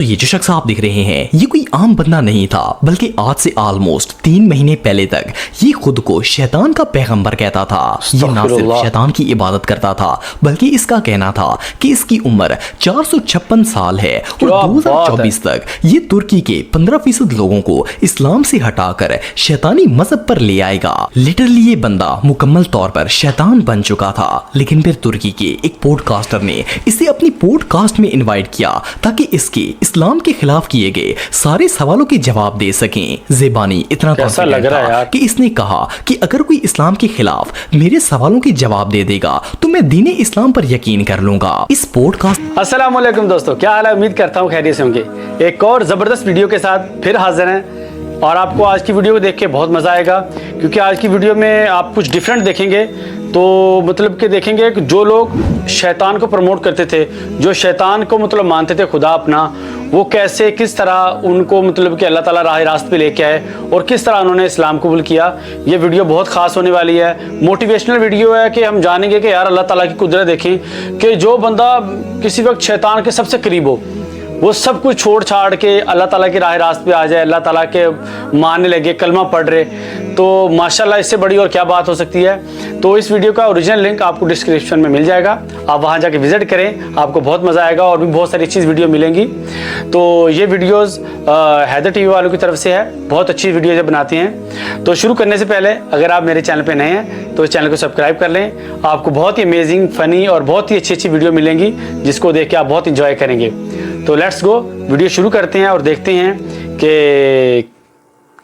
ये जो शख्स आप देख रहे हैं ये कोई आम बंदा नहीं था, बल्कि आज से ऑलमोस्ट 3 महीने पहले तक ये खुद को शैतान का पैगंबर कहता था। ये ना सिर्फ शैतान की इबादत करता था, बल्कि इसका कहना था कि इसकी उम्र 456 साल है और 2024 तक ये तुर्की के 15% लोगों को इस्लाम से हटाकर शैतानी मजहब पर ले आएगा। लिटरली ये बंदा मुकम्मल तौर पर शैतान बन चुका था, लेकिन फिर तुर्की के एक पॉडकास्टर ने इसे अपनी पॉडकास्ट में इनवाइट किया ताकि इसके इस्लाम के खिलाफ किए गए सारे सवालों के जवाब दे सकें। ज़ेबानी इतना कॉन्फिडेंट था कि इसने कहा कि अगर कोई इस्लाम के खिलाफ मेरे सवालों के जवाब दे देगा तो मैं दीने इस्लाम पर यकीन कर लूंगा। इस पॉडकास्ट अस्सलाम वालेकुम दोस्तों, क्या हाल है? उम्मीद करता हूँ खैरियत से होंगे। एक और ज़बरदस्त वीडियो के साथ फिर हाजिर हैं और आपको आज की वीडियो को देख के बहुत मज़ा आएगा, क्योंकि आज की वीडियो में आप कुछ डिफरेंट देखेंगे। तो मतलब कि देखेंगे कि जो लोग शैतान को प्रमोट करते थे, जो शैतान को मतलब मानते थे खुदा अपना, वो कैसे किस तरह उनको मतलब कि अल्लाह ताला राह रास्त पे लेके आए और किस तरह उन्होंने इस्लाम कबूल किया। ये वीडियो बहुत ख़ास होने वाली है, मोटिवेशनल वीडियो है कि हम जानेंगे कि यार अल्लाह ताला की कुदरत देखें कि जो बंदा किसी वक्त शैतान के सबसे करीब हो वो सब कुछ छोड़ छाड़ के अल्लाह ताला की राह रास्त पे आ जाए, अल्लाह ताला के मानने लगे, कलमा पढ़ रहे, तो माशाल्लाह इससे बड़ी और क्या बात हो सकती है। तो इस वीडियो का ओरिजिनल लिंक आपको डिस्क्रिप्शन में मिल जाएगा, आप वहाँ जाके विजिट करें, आपको बहुत मज़ा आएगा और भी बहुत सारी अच्छी वीडियो मिलेंगी। तो ये वीडियोज़ हैदर टीवी वालों की तरफ से है, बहुत अच्छी वीडियो बनाते हैं। तो शुरू करने से पहले अगर आप मेरे चैनल पर नए हैं तो इस चैनल को सब्सक्राइब कर लें, आपको बहुत ही अमेजिंग फ़नी और बहुत ही अच्छी वीडियो मिलेंगी जिसको देख के आप बहुत इंजॉय करेंगे। तो लेट्स गो, वीडियो शुरू करते हैं और देखते हैं कि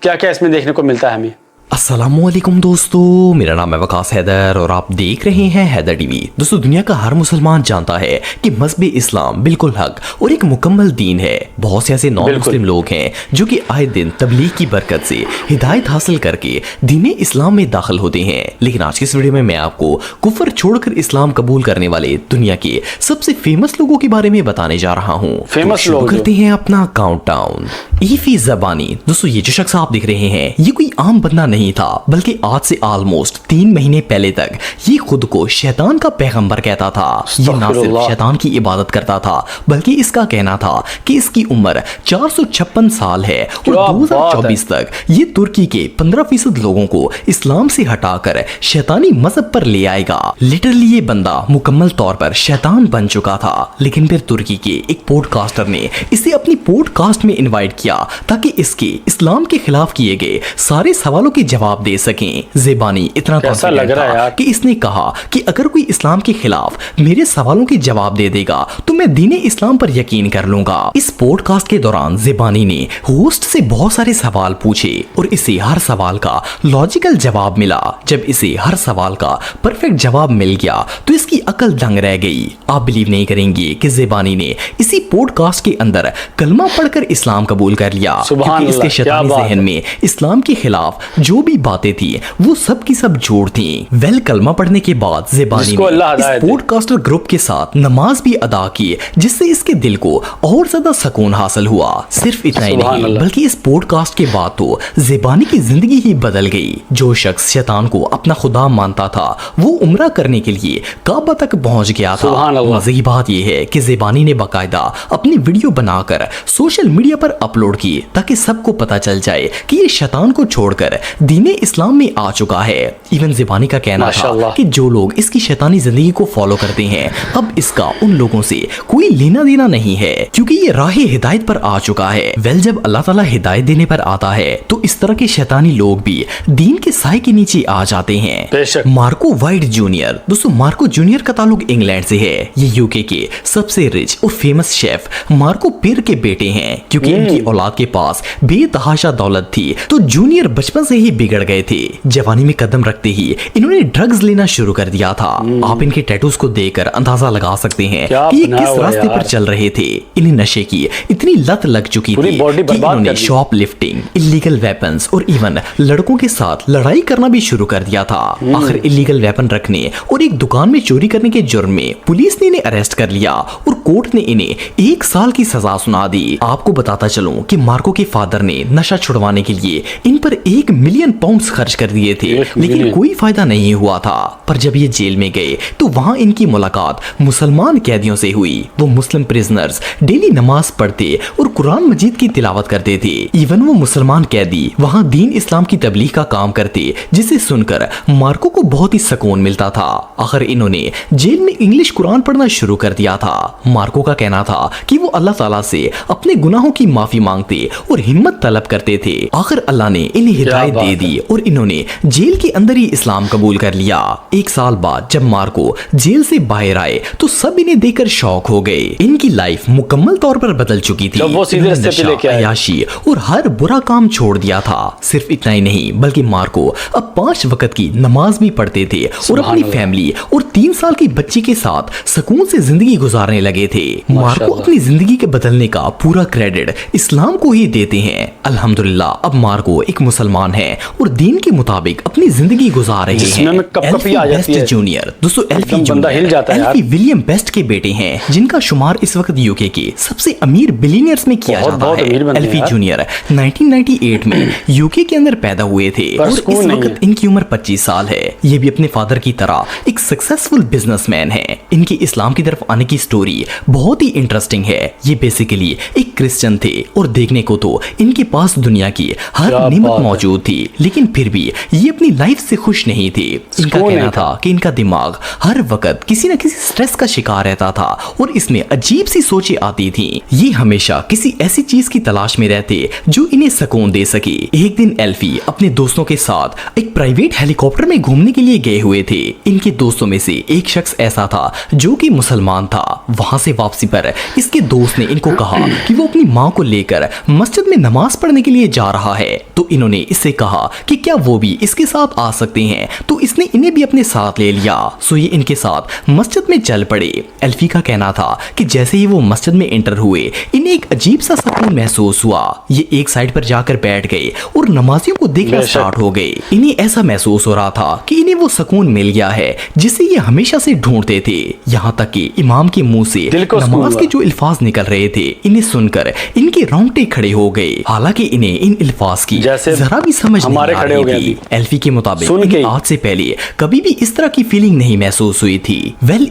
क्या क्या इसमें देखने को मिलता है हमें। अस्सलामुअलैकुम दोस्तों, मेरा नाम है वकास हैदर और आप देख रहे हैं हैदर टीवी। दोस्तों, दुनिया का हर मुसलमान जानता है कि मज़हब इस्लाम बिल्कुल हक और एक मुकम्मल दीन है। बहुत से ऐसे नॉन मुस्लिम लोग हैं जो कि आए दिन तबलीग की बरकत से हिदायत हासिल करके दीन इस्लाम में दाखिल होते हैं। लेकिन आज की इस वीडियो में मैं आपको कुफर छोड़कर इस्लाम कबूल करने वाले दुनिया के सबसे फेमस लोगों के बारे में बताने जा रहा हूँ। फेमस लोग करते हैं अपना काउंटडाउन। ईफी ज़बानी। दोस्तों, ये जो शख्स आप देख रहे हैं ये कोई आम बंदा नहीं था, बल्कि आज से ऑलमोस्ट 3 महीने पहले तक ये खुद को शैतान का पैगंबर कहता था। ये ना सिर्फ शैतान की इबादत करता था, बल्कि इसका कहना था कि इसकी उम्र 456 साल है और 2024 तक ये तुर्की के 15% लोगों को इस्लाम से हटाकर शैतानी मजहब पर ले आएगा। लिटरली ये बंदा मुकम्मल तौर पर शैतान बन चुका था, लेकिन फिर तुर्की के एक पॉडकास्टर ने इसे अपनी पॉडकास्ट में इनवाइट किया ताकि इसके इस्लाम के खिलाफ किए गए सारे सवालों के जवाब दे सकें। ज़ेबानी इतना कॉन्फिडेंट था कि इसने कहा कि अगर कोई इस्लाम के खिलाफ मेरे सवालों के जवाब दे देगा तो मैं दीने इस्लाम पर यकीन कर लूंगा। इस पॉडकास्ट के दौरान ज़ेबानी ने होस्ट से बहुत सारे सवाल पूछे और इसे हर सवाल का लॉजिकल जवाब मिला। जब इसे हर सवाल का परफेक्ट जवाब मिल गया तो इसकी अकल दंग रह गई। आप बिलीव नहीं करेंगे कि ज़ेबानी ने इसी पॉडकास्ट के अंदर कलमा पढ़कर इस्लाम कबूल कर लिया, क्योंकि इसके शैतानी ज़हन में इस्लाम के खिलाफ जो भी बातें थी वो सब की सब झूठ थी। वेल, कलमा पढ़ने के बाद ज़ेबानी ने इस पॉडकास्टर ग्रुप के साथ नमाज भी अदा की, जिससे इसके दिल को और ज्यादा सुकून हासिल हुआ। सिर्फ इतना ही नहीं, बल्कि इस पॉडकास्ट के बाद तो ज़ेबानी की जिंदगी ही बदल गई। जो शख्स शैतान को अपना खुदा मानता था वो उम्रा करने के लिए काबा तक पहुंच गया था। मजे की बात यह है कि ज़ेबानी ने बाकायदा अपनी वीडियो बनाकर सोशल मीडिया पर अपलोड की ताकि सबको पता चल जाए कि ये शैतान को छोड़कर दीने इस्लाम में आ चुका है। इवन ज़ेबानी का कहना था कि जो लोग इसकी शैतानी जिंदगी को फॉलो करते हैं अब इसका उन लोगों से कोई लेना देना नहीं है, क्योंकि ये राह हिदायत पर आ चुका है। वेल, जब अल्लाह ताला हिदायत देने पर आता है तो इस तरह के शैतानी लोग भी दीन के साए के नीचे आ जाते हैं। Marco white junior. दोस्तों, मार्को जूनियर का ताल्लुक इंग्लैंड से है। ये यूके के सबसे रिच और फेमस शेफ मार्को पिर के बेटे हैं। क्योंकि इनकी औलाद के पास बेतहाशा दौलत थी तो जूनियर बचपन से ही बिगड़ गए थे। जवानी में कदम रखते ही इन्होंने ड्रग्स लेना शुरू कर दिया था। आप इनके टैटूज को देखकर अंदाजा लगा सकते हैं कि ये किस रास्ते पर चल रहे थे। इन्हें नशे की इतनी लत लग चुकी थी कि इन्होंने शॉप लिफ्टिंग, इलीगल वेपन्स और इवन लड़कों के साथ लड़ाई करना भी शुरू कर दिया था। आखिर इलीगल वेपन रखने और एक दुकान में चोरी करने के जुर्म में पुलिस ने इन्हें अरेस्ट कर लिया और कोर्ट ने इन्हें 1 साल की सजा सुना दी। आपको बताता चलूं कि मार्को के फादर ने नशा छुड़वाने के लिए इन पर $1 मिलियन मिलियन पाउंड्स खर्च कर दिए थे, लेकिन कोई फायदा नहीं हुआ था। पर जब ये जेल में गए तो वहां इनकी मुलाकात मुसलमान कैदियों से हुई। वो मुस्लिम प्रिजनर्स डेली नमाज पढ़ते और कुरान मजीद की तिलावत करते थे। इवन वो मुसलमान कैदी वहां दीन इस्लाम की तबलीग का काम करते, जिसे सुनकर मार्को को बहुत ही सुकून मिलता था। आखिर इन्होंने जेल में इंग्लिश कुरान पढ़ना शुरू कर दिया था। मार्को का कहना था कि वो अल्लाह ताला से अपने गुनाहों की माफी मांगते और हिम्मत तलब करते थे। आखिर अल्लाह ने इन्हें हिदायत दे दी और इन्होंने जेल के अंदर ही इस्लाम कबूल कर लिया। एक साल बाद जब मार्को जेल से बाहर आए तो सब इन्हें देखकर शौक हो गए। इनकी लाइफ मुकम्मल तौर पर बदल चुकी थी। वो सीधे इन्होंने रास्ते पे लेके आए। अय्याशी और हर बुरा काम छोड़ दिया था। सिर्फ इतना ही नहीं बल्कि मार्को अब 5 वक्त की नमाज भी पढ़ते थे और अपनी फैमिली और 3 साल की बच्ची के साथ सुकून से जिंदगी गुजारने लगे थे। मार्को अपनी जिंदगी के बदलने का पूरा क्रेडिट इस्लाम को ही देते हैं। अल्हम्दुलिल्लाह अब मार्को एक मुसलमान है और दीन के मुताबिक अपनी जिंदगी गुजार रहे हैं। एल्फी बेस्ट जूनियर, दोस्तों एल्फी बंदा हिल जाता है यार। एल्फी विलियम बेस्ट के बेटे हैं, जिनका शुमार इस वक्त यूके के सबसे अमीर बिलियनियर्स में किया जाता है। एल्फी जूनियर 1998 में यूके के अंदर पैदा हुए थे और इस वक्त इनकी उम्र 25 साल है। ये भी अपने फादर की तरह एक सक्सेसफुल बिजनेसमैन है। इनकी इस्लाम की तरफ आने की स्टोरी बहुत ही इंटरेस्टिंग है। ये बेसिकली एक क्रिश्चियन थे और देखने को तो इनके पास दुनिया की हर नेमत मौजूद थी, लेकिन फिर भी ये अपनी लाइफ से खुश नहीं थे। इनका कहना था कि इनका दिमाग हर वक्त किसी न किसी स्ट्रेस का शिकार रहता था और इसमें अजीब सी सोचें आती थी। ये हमेशा किसी ऐसी चीज की तलाश में रहते जो इन्हें सुकून दे सके। एक दिन एल्फी अपने दोस्तों के साथ एक प्राइवेट हेलीकॉप्टर में घूमने के लिए गए हुए थे। इनके दोस्तों में से एक शख्स ऐसा था जो कि मुसलमान था। वहां से वापसी पर इसके दोस्त ने इनको कहा कि वो अपनी माँ को लेकर मस्जिद में नमाज पढ़ने के लिए जा रहा है। तो इन्होंने इससे कहा कि क्या वो भी इसके साथ आ सकते हैं, तो इसने इन्हें भी अपने साथ ले लिया। सो ये इनके साथ मस्जिद में चल पड़े। एल्फी का कहना था कि जैसे ही वो मस्जिद में एंटर हुए इन्हें एक अजीब सा सुकून महसूस हुआ। ये एक साइड पर जाकर बैठ गए और नमाजियों को देखना स्टार्ट हो गए। इन्हें ऐसा महसूस हो रहा था कि इन्हें वो सुकून मिल गया है जिसे ये हमेशा से ढूंढते थे। यहाँ तक कि इमाम के मुंह से नमाज के जो अल्फाज निकल रहे थे, इन्हें सुनकर इनके रोंगटे खड़े हो गए। हालांकि इन्हें इन अल्फाज की जरा भी समझ नहीं आ रही थी। एल्फी के मुताबिक आज से पहले कभी भी इस तरह की फीलिंग नहीं महसूस हुई थी।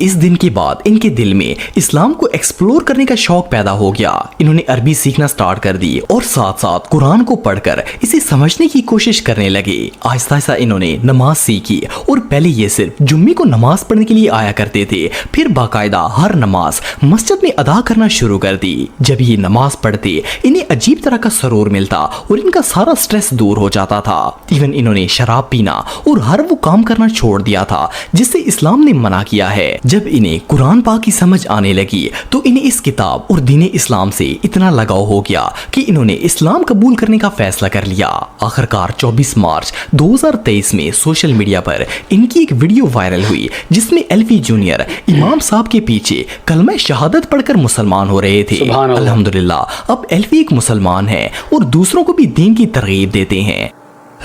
इस दिन के बाद इनके दिल में इस्लाम को एक्सप्लोर करने का शौक पैदा हो गया। इन्होंने अरबी सीखना स्टार्ट कर दी और साथ साथ कुरान को पढ़कर इसे समझने की कोशिश करने लगे। आहिस्ता आहिस्ता इन्होंने नमाज सीखी और पहले ये सिर्फ जुम्मे को नमाज पढ़ने के लिए आया करते थे, फिर बाकायदा हर नमाज मस्जिद में अदा करना शुरू कर दी। जब ये नमाज पढ़ते इन्हें अजीब तरह का सरूर मिलता और इनका सारा स्ट्रेस दूर हो जाता था। इवन इन्होंने शराब पीना और हर वो काम करना छोड़ दिया था जिससे इस्लाम ने मना किया है। जब इन्हें कुरान पाक की समझ आने लगी तो इन्हें इस किताब और दीन इस्लाम से इतना लगाव हो गया कि इन्होंने इस्लाम कबूल करने का फैसला कर लिया। आखिरकार 24 मार्च 2023 में सोशल मीडिया पर इनकी एक वीडियो वायरल हुई जिसमें एल्फी जूनियर इमाम साहब के पीछे कलमा शहादत पढ़कर मुसलमान हो रहे थे। अल्हम्दुलिल्लाह अब एल्फी एक मुसलमान है और दूसरों को भी दीन की तरगीब देते हैं।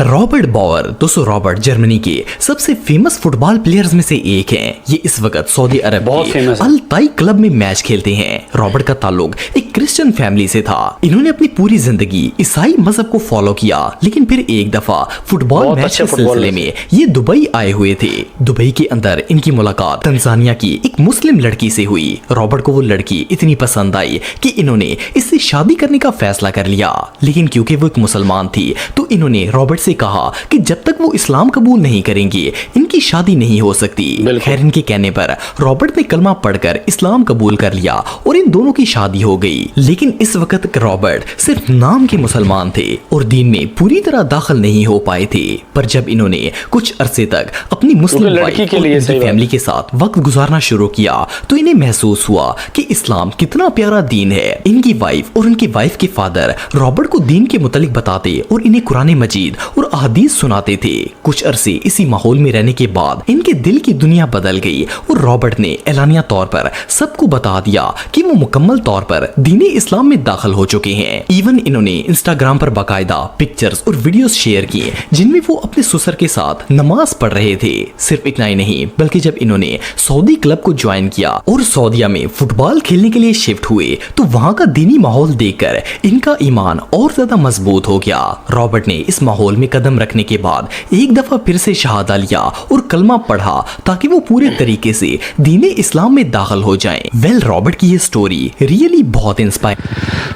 रॉबर्ट बावर, दोस्तों रॉबर्ट जर्मनी के सबसे फेमस फुटबॉल प्लेयर्स में से एक हैं। ये इस वक्त सऊदी अरब के अल ताई क्लब में मैच खेलते हैं। रॉबर्ट का ताल्लुक एक क्रिश्चियन फैमिली से था। इन्होंने अपनी पूरी जिंदगी ईसाई मजहब को फॉलो किया, लेकिन फिर एक दफा फुटबॉल मैच के सिलसिले में ये दुबई आए हुए थे। दुबई के अंदर इनकी मुलाकात तंजानिया की एक मुस्लिम लड़की से हुई। रॉबर्ट को वो लड़की इतनी पसंद आई कि इन्होंने इससे शादी करने का फैसला कर लिया, लेकिन क्योंकि वो एक मुसलमान थी तो इन्होंने रॉबर्ट से कहा कि जब तक वो इस्लाम कबूल नहीं करेंगे इनकी शादी नहीं हो सकती। खैर इनके कहने पर रॉबर्ट ने कलमा पढ़कर इस्लाम कबूल कर लिया और इन दोनों की शादी हो गई। लेकिन इस वक्त रॉबर्ट सिर्फ नाम के मुसलमान थे और दीन में पूरी तरह दाखिल नहीं हो पाए थे। पर जब इन्होंने कुछ अरसे तक अपनी मुस्लिम वाइफ और उनकी फैमिली के साथ वक्त गुजारना शुरू किया तो इन्हें महसूस हुआ कि इस्लाम कितना प्यारा दीन है। इनकी वाइफ और उनकी वाइफ के फादर रॉबर्ट को दीन के मुतालिक बताते और इन्हें कुरान मजीद और अहदीस सुनाते थे। कुछ अरसे इसी माहौल में रहने के बाद इनके दिल की दुनिया बदल गई और रॉबर्ट ने एलानिया तौर पर सबको बता दिया कि वो मुकम्मल तौर पर दीन इस्लाम में दाखिल हो चुके हैं। इवन इन्होंने इंस्टाग्राम पर बाकायदा पिक्चर्स और वीडियोस शेयर किए जिनमें वो अपने ससुर के साथ नमाज पढ़ रहे थे। सिर्फ इतना ही नहीं बल्कि जब इन्होंने सऊदी क्लब को ज्वाइन किया और सऊदीया में फुटबॉल खेलने के लिए शिफ्ट हुए तो वहां का दीनी माहौल देखकर इनका ईमान और ज्यादा मजबूत हो गया। रॉबर्ट ने इस माहौल में कदम रखने के बाद एक दफा फिर से शहादा लिया और कलमा पढ़ा ताकि वो पूरे तरीके से दीन इस्लाम में दाखिल हो जाएं। वेल, रॉबर्ट की ये स्टोरी रियली बहुत इंस्पायर।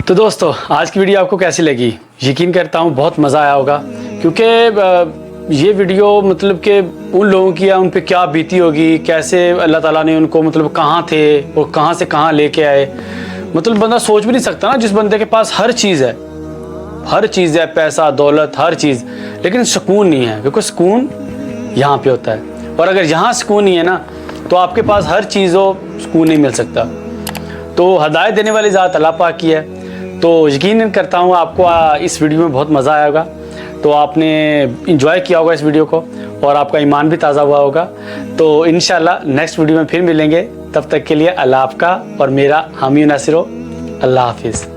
तो दोस्तों, आज की वीडियो आपको कैसी लगी? यकीन करता हूँ बहुत मज़ा आया होगा, क्योंकि ये वीडियो मतलब कि उन लोगों की है, उन पे क्या बीती होगी, कैसे अल्लाह ताला ने उनको मतलब कहाँ थे और कहाँ से कहाँ लेके आए। मतलब बंदा सोच भी नहीं सकता ना, जिस बंदे के पास हर चीज़ है, पैसा दौलत हर चीज़, लेकिन सुकून नहीं है, क्योंकि सुकून यहाँ पे होता है। और अगर यहाँ सुकून नहीं है ना, तो आपके पास हर चीज़ हो, सुकून नहीं मिल सकता। तो हदायत देने वाली ज़ात अल्लाह पाक की है। तो यकीन करता हूँ आपको इस वीडियो में बहुत मज़ा आया होगा, तो आपने इंजॉय किया होगा इस वीडियो को और आपका ईमान भी ताज़ा हुआ होगा। तो इंशाल्लाह नेक्स्ट वीडियो में फिर मिलेंगे, तब तक के लिए अल्लाह आपका और मेरा हामी नासिरो। अल्लाह हाफिज़।